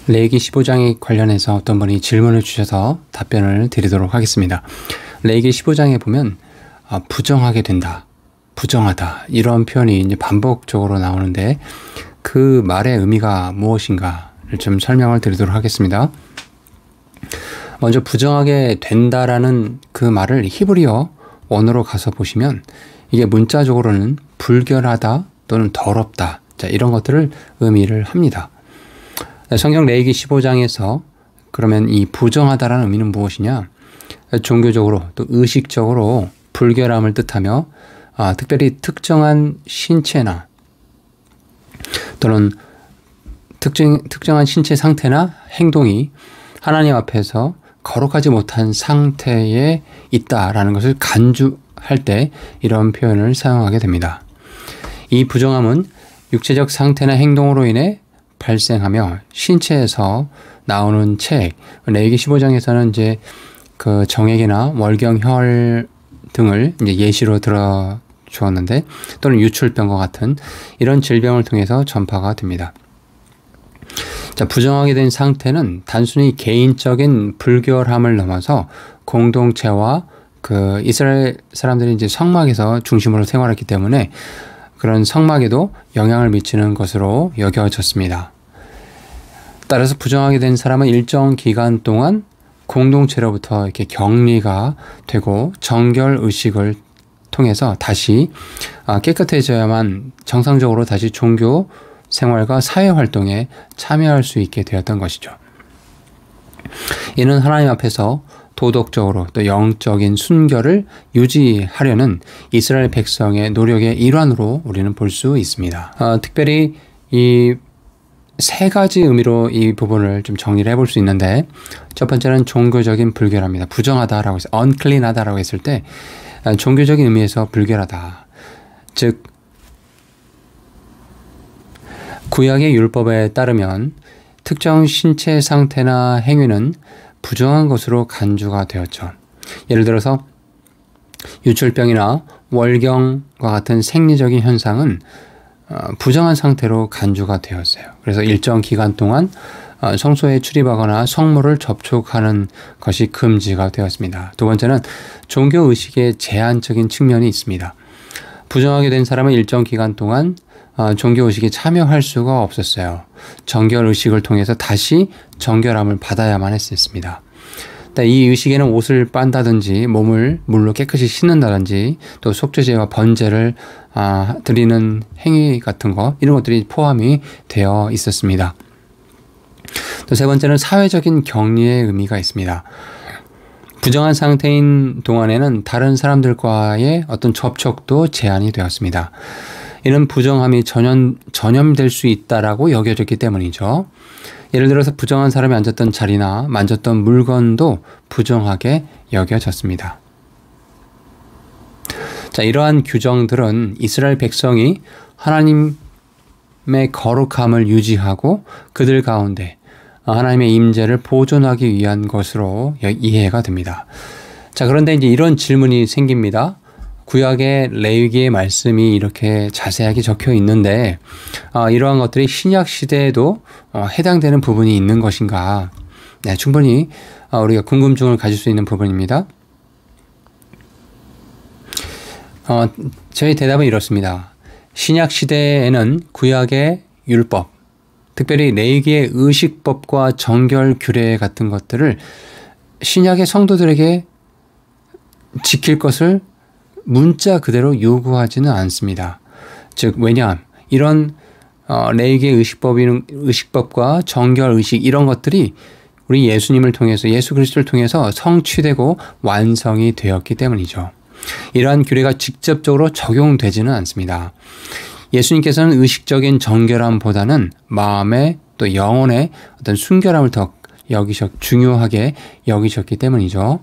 레위기 15장에 관련해서 어떤 분이 질문을 주셔서 답변을 드리도록 하겠습니다. 레위기 15장에 보면 부정하게 된다, 부정하다 이런 표현이 이제 반복적으로 나오는데 그 말의 의미가 무엇인가를 좀 설명을 드리도록 하겠습니다. 먼저 부정하게 된다라는 그 말을 히브리어 원어로 가서 보시면 이게 문자적으로는 불결하다 또는 더럽다, 자, 이런 것들을 의미를 합니다. 성경 레위기 15장에서 그러면 이 부정하다라는 의미는 무엇이냐? 종교적으로 또 의식적으로 불결함을 뜻하며 특별히 특정한 신체나 또는 특정한 신체 상태나 행동이 하나님 앞에서 거룩하지 못한 상태에 있다라는 것을 간주할 때 이런 표현을 사용하게 됩니다. 이 부정함은 육체적 상태나 행동으로 인해 발생하며 신체에서 나오는 책, 레위기 15장에서는 이제 그 정액이나 월경혈 등을 이제 예시로 들어 주었는데 또는 유출병과 같은 이런 질병을 통해서 전파가 됩니다. 자, 부정하게 된 상태는 단순히 개인적인 불결함을 넘어서 공동체와 그 이스라엘 사람들이 이제 성막에서 중심으로 생활했기 때문에 그런 성막에도 영향을 미치는 것으로 여겨졌습니다. 따라서 부정하게 된 사람은 일정 기간 동안 공동체로부터 이렇게 격리가 되고 정결 의식을 통해서 다시 깨끗해져야만 정상적으로 다시 종교 생활과 사회 활동에 참여할 수 있게 되었던 것이죠. 이는 하나님 앞에서 도덕적으로 또 영적인 순결을 유지하려는 이스라엘 백성의 노력의 일환으로 우리는 볼 수 있습니다. 특별히 이 세 가지 의미로 이 부분을 좀 정리를 해볼 수 있는데 첫 번째는 종교적인 불결합니다. 부정하다라고 해서 unclean하다라고 했을 때 종교적인 의미에서 불결하다. 즉 구약의 율법에 따르면 특정 신체 상태나 행위는 부정한 것으로 간주가 되었죠. 예를 들어서 유출병이나 월경과 같은 생리적인 현상은 부정한 상태로 간주가 되었어요. 그래서 일정 기간 동안 성소에 출입하거나 성물을 접촉하는 것이 금지가 되었습니다. 두 번째는 종교의식의 제한적인 측면이 있습니다. 부정하게 된 사람은 일정 기간 동안 종교의식에 참여할 수가 없었어요. 정결의식을 통해서 다시 정결함을 받아야만 했습니다. 이 의식에는 옷을 빤다든지 몸을 물로 깨끗이 씻는다든지 또 속죄제와 번제를 드리는 행위 같은 거 이런 것들이 포함이 되어 있었습니다. 또 세 번째는 사회적인 격리의 의미가 있습니다. 부정한 상태인 동안에는 다른 사람들과의 어떤 접촉도 제한이 되었습니다. 이는 부정함이 전염될 수 있다라고 여겨졌기 때문이죠. 예를 들어서 부정한 사람이 앉았던 자리나 만졌던 물건도 부정하게 여겨졌습니다. 자, 이러한 규정들은 이스라엘 백성이 하나님의 거룩함을 유지하고 그들 가운데 하나님의 임재를 보존하기 위한 것으로 이해가 됩니다. 자, 그런데 이제 이런 질문이 생깁니다. 구약의 레위기의 말씀이 이렇게 자세하게 적혀 있는데 이러한 것들이 신약 시대에도 해당되는 부분이 있는 것인가? 네, 충분히 우리가 궁금증을 가질 수 있는 부분입니다. 저희 대답은 이렇습니다. 신약 시대에는 구약의 율법, 특별히 레위기의 의식법과 정결 규례 같은 것들을 신약의 성도들에게 지킬 것을 문자 그대로 요구하지는 않습니다. 즉 왜냐 이런 레위기의 의식법과 정결 의식 이런 것들이 우리 예수님을 통해서 예수 그리스도를 통해서 성취되고 완성이 되었기 때문이죠. 이러한 규례가 직접적으로 적용되지는 않습니다. 예수님께서는 의식적인 정결함보다는 마음의 또 영혼의 어떤 순결함을 더 중요하게 여기셨기 때문이죠.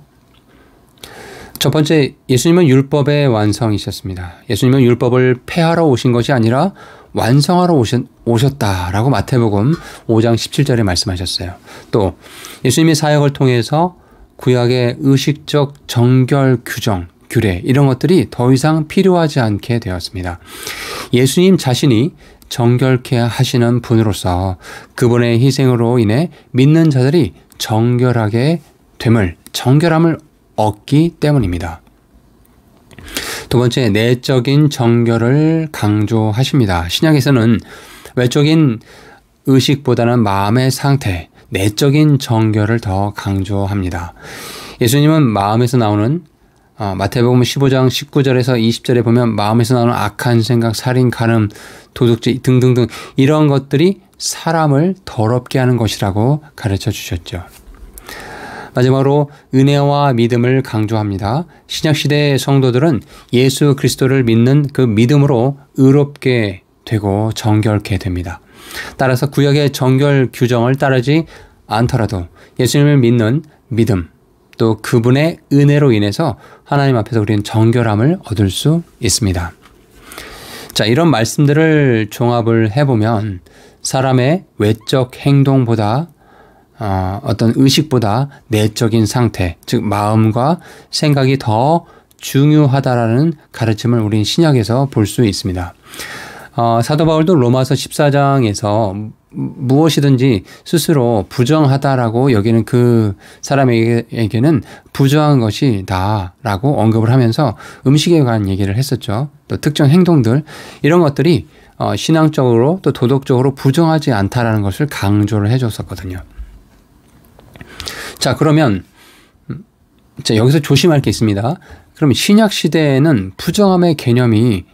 첫 번째, 예수님은 율법의 완성이셨습니다. 예수님은 율법을 폐하러 오신 것이 아니라 완성하러 오셨다라고 마태복음 5장 17절에 말씀하셨어요. 또 예수님의 사역을 통해서 구약의 의식적 정결 규정, 규례 이런 것들이 더 이상 필요하지 않게 되었습니다. 예수님 자신이 정결케 하시는 분으로서 그분의 희생으로 인해 믿는 자들이 정결하게 됨을, 정결함을 얻기 때문입니다. 두 번째, 내적인 정결을 강조하십니다. 신약에서는 외적인 의식보다는 마음의 상태, 내적인 정결을 더 강조합니다. 예수님은 마음에서 나오는 마태복음 15장 19절에서 20절에 보면 마음에서 나오는 악한 생각, 살인, 간음, 도둑질 등등등 이런 것들이 사람을 더럽게 하는 것이라고 가르쳐 주셨죠. 마지막으로 은혜와 믿음을 강조합니다. 신약시대의 성도들은 예수 그리스도를 믿는 그 믿음으로 의롭게 되고 정결케 됩니다. 따라서 구약의 정결 규정을 따르지 않더라도 예수님을 믿는 믿음, 또 그분의 은혜로 인해서 하나님 앞에서 우리는 정결함을 얻을 수 있습니다. 자, 이런 말씀들을 종합을 해보면 사람의 외적 행동보다 어떤 의식보다 내적인 상태, 즉 마음과 생각이 더 중요하다라는 가르침을 우린 신약에서 볼 수 있습니다. 사도 바울도 로마서 14장에서 무엇이든지 스스로 부정하다라고 여기는 그 사람에게는 부정한 것이 다라고 언급을 하면서 음식에 관한 얘기를 했었죠. 또 특정 행동들 이런 것들이 신앙적으로 또 도덕적으로 부정하지 않다라는 것을 강조를 해줬었거든요. 자, 그러면 여기서 조심할 게 있습니다. 그럼 신약 시대에는 부정함의 개념이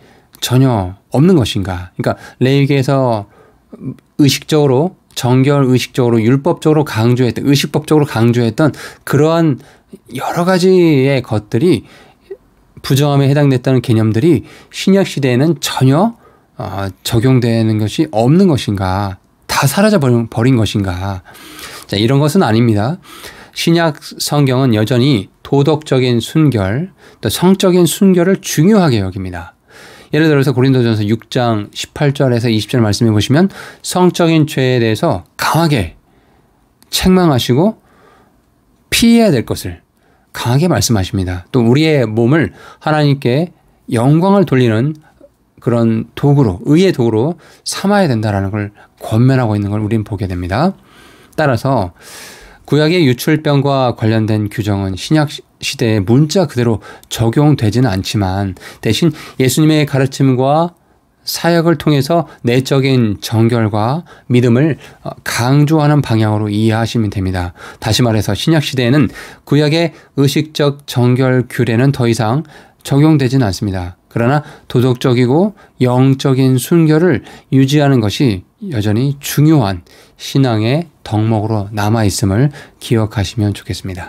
전혀 없는 것인가? 그러니까 레위기에서 의식적으로 정결 의식적으로 율법적으로 강조했던 의식법적으로 강조했던 그러한 여러 가지의 것들이 부정함에 해당됐다는 개념들이 신약 시대에는 전혀 적용되는 것이 없는 것인가? 다 사라져 버린 것인가? 자, 이런 것은 아닙니다. 신약 성경은 여전히 도덕적인 순결, 또 성적인 순결을 중요하게 여깁니다. 예를 들어서 고린도전서 6장 18절에서 20절 말씀해 보시면 성적인 죄에 대해서 강하게 책망하시고 피해야 될 것을 강하게 말씀하십니다. 또 우리의 몸을 하나님께 영광을 돌리는 그런 도구로, 의의 도구로 삼아야 된다는 걸 권면하고 있는 걸 우리는 보게 됩니다. 따라서 구약의 유출병과 관련된 규정은 신약 시대에 문자 그대로 적용되지는 않지만 대신 예수님의 가르침과 사역을 통해서 내적인 정결과 믿음을 강조하는 방향으로 이해하시면 됩니다. 다시 말해서 신약 시대에는 구약의 의식적 정결 규례는 더 이상 적용되지는 않습니다. 그러나 도덕적이고 영적인 순결을 유지하는 것이 여전히 중요한 신앙의 덕목으로 남아있음을 기억하시면 좋겠습니다.